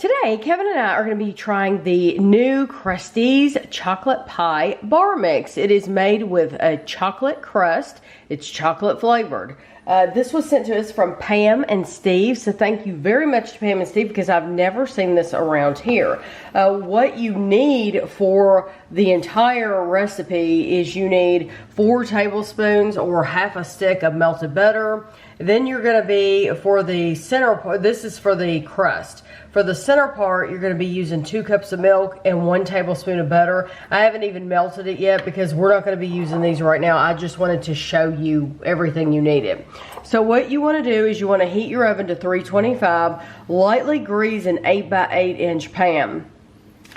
Today, Kevin and I are going to be trying the new Krusteaz Chocolate Pie Bar Mix. It is made with a chocolate crust. It's chocolate flavored. This was sent to us from Pam and Steve, so thank you very much to Pam and Steve because I've never seen this around here. What you need for the entire recipe is you need 4 tablespoons or half a stick of melted butter. Then you're going to be, for the center part, this is for the crust. For the center part, you're going to be using 2 cups of milk and 1 tablespoon of butter. I haven't even melted it yet because we're not going to be using these right now. I just wanted to show you everything you needed. So what you want to do is you want to heat your oven to 325, lightly grease an 8 by 8 inch pan.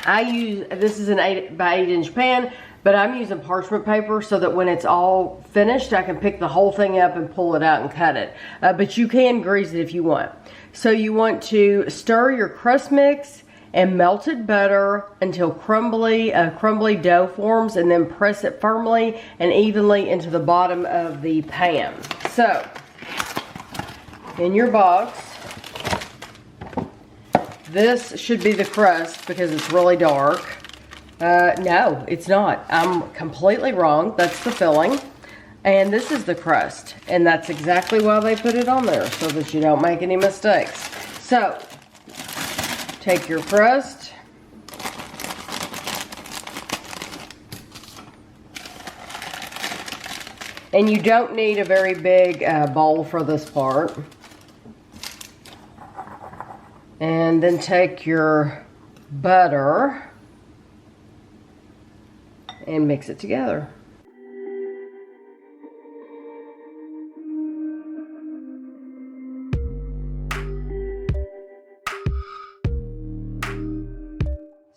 This is an 8 by 8 inch pan, but I'm using parchment paper so that when it's all finished, I can pick the whole thing up and pull it out and cut it. But you can grease it if you want. So you want to stir your crust mix and melted butter until crumbly dough forms, and then press it firmly and evenly into the bottom of the pan. So, in your box, this should be the crust because it's really dark. No, it's not. I'm completely wrong. That's the filling. And this is the crust. And that's exactly why they put it on there, so that you don't make any mistakes. So, take your crust. And you don't need a very big bowl for this part. And then take your butter and mix it together.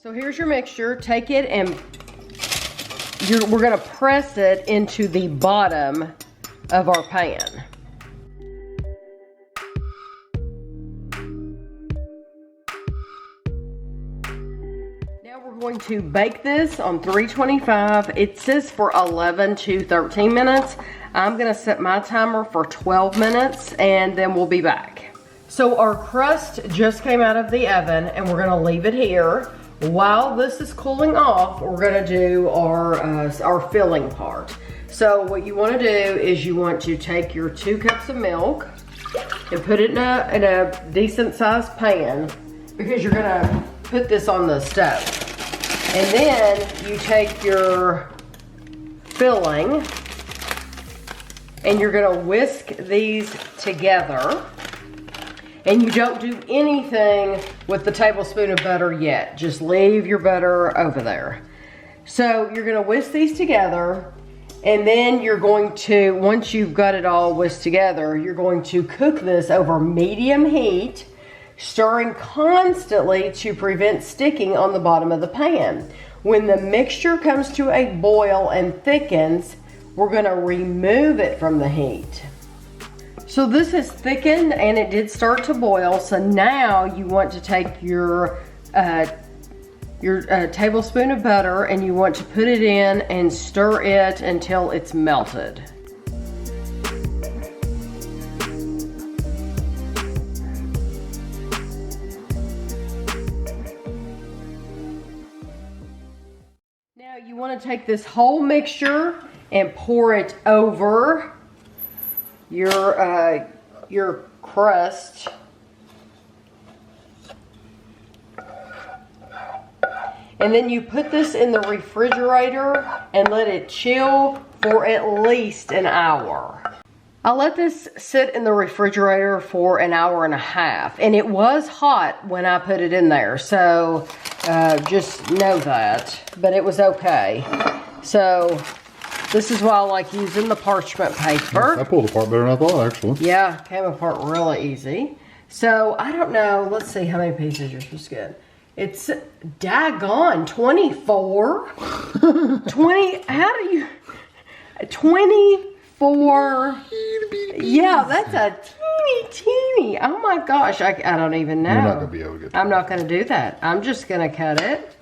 So here's your mixture. Take it and we're going to press it into the bottom of our pan. Now we're going to bake this on 325. It says for 11 to 13 minutes. I'm going to set my timer for 12 minutes and then we'll be back. So our crust just came out of the oven and we're going to leave it here. While this is cooling off, we're going to do our filling part. So what you want to do is you want to take your 2 cups of milk and put it in a decent sized pan because you're going to put this on the stove. And then you take your filling and you're going to whisk these together. And you don't do anything with the tablespoon of butter yet. Just leave your butter over there. So you're gonna whisk these together, and then you're going to, once you've got it all whisked together, you're going to cook this over medium heat, stirring constantly to prevent sticking on the bottom of the pan. When the mixture comes to a boil and thickens, we're gonna remove it from the heat. So this has thickened and it did start to boil. So now you want to take your tablespoon of butter and you want to put it in and stir it until it's melted. Now you want to take this whole mixture and pour it over your crust. And then you put this in the refrigerator and let it chill for at least an hour. I let this sit in the refrigerator for an hour and a half, and it was hot when I put it in there, so just know that, but it was okay. So this is why I like using the parchment paper. That pulled apart better than I thought, actually. Yeah, came apart really easy. So, I don't know. Let's see how many pieces you're supposed to get. It's daggone 24. 20, how do you... 24. Yeah, that's a teeny. Oh my gosh, I don't even know. You're not going to be able to get that. I'm not going to do that. I'm just going to cut it.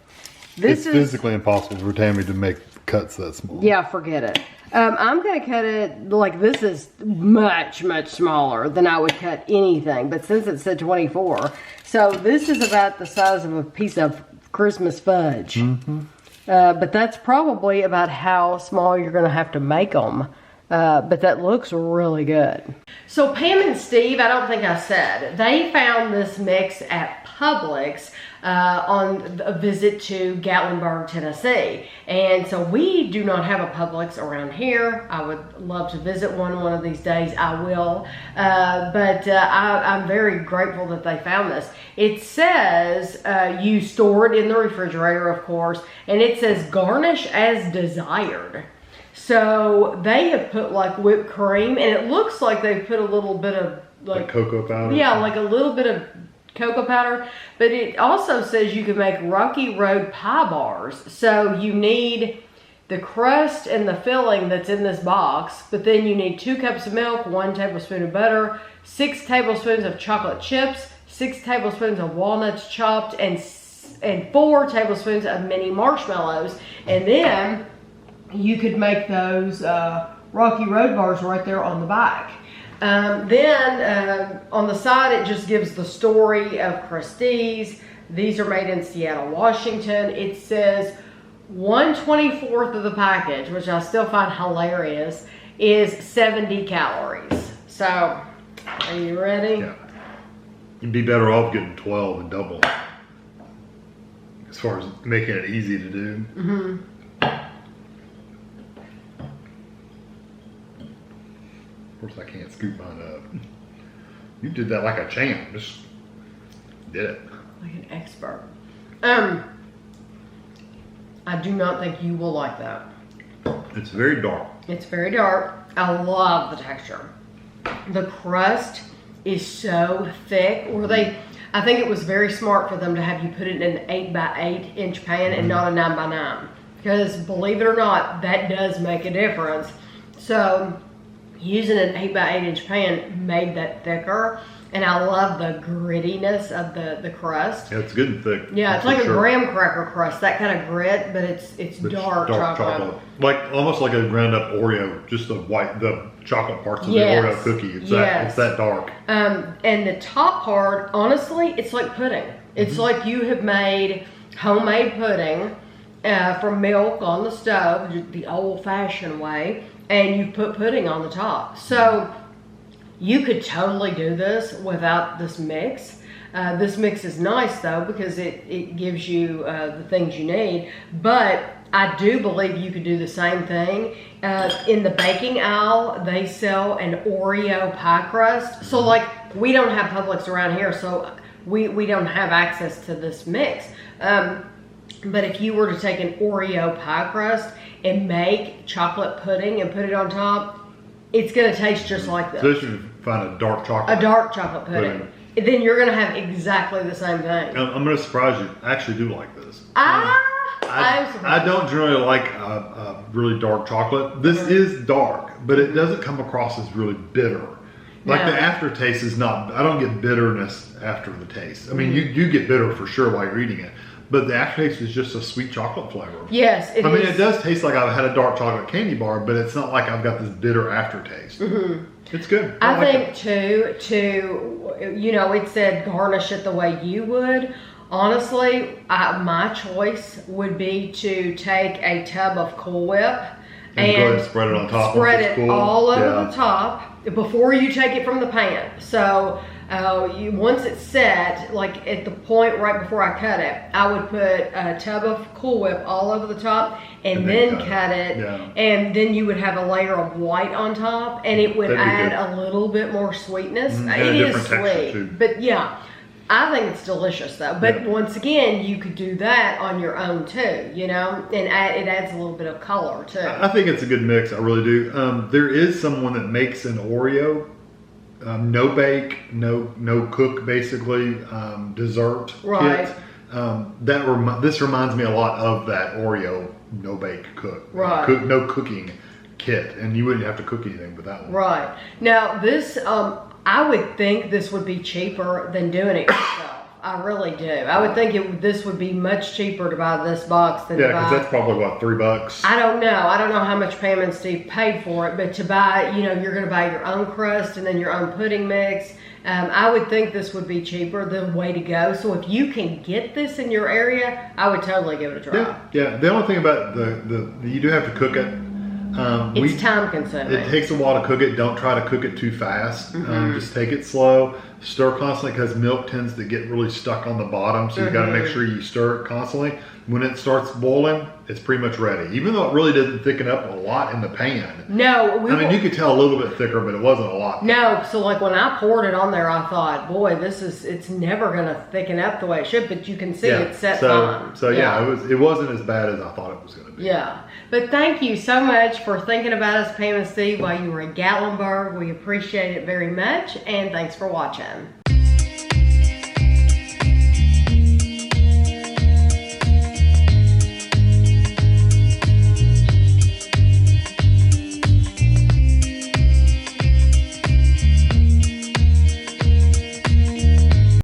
It's physically impossible for Tammy to make cuts that small. Yeah, forget it. I'm going to cut it, like this is much, much smaller than I would cut anything. But since it said 24, so this is about the size of a piece of Christmas fudge. Mm-hmm. But that's probably about how small you're going to have to make them. But that looks really good. So Pam and Steve, I don't think I said, they found this mix at Publix on a visit to Gatlinburg, Tennessee. And so we do not have a Publix around here. I would love to visit one of these days. I will. I'm very grateful that they found this. It says you store it in the refrigerator, of course, and it says garnish as desired. So they have put like whipped cream, and it looks like they've put a little bit of like cocoa powder. Yeah, like a little bit of cocoa powder. But it also says you can make Rocky Road pie bars. So you need the crust and the filling that's in this box, but then you need 2 cups of milk, 1 tablespoon of butter, 6 tablespoons of chocolate chips, 6 tablespoons of walnuts chopped, and 4 tablespoons of mini marshmallows. And then you could make those Rocky Road bars right there on the back. Then on the side, it just gives the story of Krusteaz. These are made in Seattle, Washington. It says 1/24 of the package, which I still find hilarious, is 70 calories. So, are you ready? Yeah. You'd be better off getting 12 and double. As far as making it easy to do. Mm-hmm. Of course, I can't scoop mine up. You did that like a champ. Just did it. Like an expert. I do not think you will like that. It's very dark. It's very dark. I love the texture. The crust is so thick. I think it was very smart for them to have you put it in an 8 by 8 inch pan and not a 9 by 9. Because believe it or not, that does make a difference. So using an 8 by 8 inch pan made that thicker. And I love the grittiness of the crust. Yeah, it's good and thick. Yeah, it's like a graham cracker crust, that kind of grit, but it's dark chocolate. Like almost like a ground up Oreo, just the chocolate parts of the Oreo cookie. It's that dark. And the top part, honestly, it's like pudding. It's like you have made homemade pudding from milk on the stove, the old-fashioned way, and you put pudding on the top. So you could totally do this without this mix. This mix is nice though because it gives you the things you need. But I do believe you could do the same thing. In the baking aisle, they sell an Oreo pie crust. So like we don't have Publix around here, so we don't have access to this mix. But if you were to take an Oreo pie crust and make chocolate pudding and put it on top, it's going to taste just like this. So you should find a dark chocolate. A dark chocolate pudding. Then you're going to have exactly the same thing. I'm going to surprise you. I actually do like this. I don't generally like really dark chocolate. This is dark, but it doesn't come across as really bitter. Like the aftertaste is not, I don't get bitterness after the taste. I mean, you get bitter for sure while you're eating it. But the aftertaste is just a sweet chocolate flavor. Yes, it is. I mean, it does taste like I've had a dark chocolate candy bar, but it's not like I've got this bitter aftertaste. It's good. I think too, you know, it said garnish it the way you would. Honestly, my choice would be to take a tub of Cool Whip and go ahead and spread it on top. Spread it all over the top before you take it from the pan. So once it's set, like at the point right before I cut it, I would put a tub of Cool Whip all over the top and then cut it. And then you would have a layer of white on top, and it would add a little bit more sweetness. It is sweet, but yeah. I think it's delicious though, but once again, you could do that on your own too, you know, and it adds a little bit of color too. I think it's a good mix, I really do. There is someone that makes an Oreo, no bake, no cook basically, dessert kit. This reminds me a lot of that Oreo no bake cook, no cooking kit, and you wouldn't have to cook anything with that one. Right. Now this, I would think this would be cheaper than doing it yourself. I really do. I would think this would be much cheaper to buy this box than to buy. Yeah, because that's probably what, $3. I don't know. I don't know how much Pam and Steve paid for it, but to buy, you know, you're going to buy your own crust and then your own pudding mix. I would think this would be cheaper, the way to go. So if you can get this in your area, I would totally give it a try. Yeah. The only thing about you do have to cook it. It's time consuming. It takes a while to cook it. Don't try to cook it too fast. Just take it slow. Stir constantly because milk tends to get really stuck on the bottom. So you got to make sure you stir it constantly. When it starts boiling, it's pretty much ready. Even though it really didn't thicken up a lot in the pan. No. You could tell a little bit thicker, but it wasn't a lot. No, so like when I poured it on there, I thought, boy, it's never going to thicken up the way it should, but you can see it's set fine. So it wasn't as bad as I thought it was going to be. Yeah. But thank you so much for thinking about us, Pam and Steve, while you were in Gatlinburg. We appreciate it very much, and thanks for watching.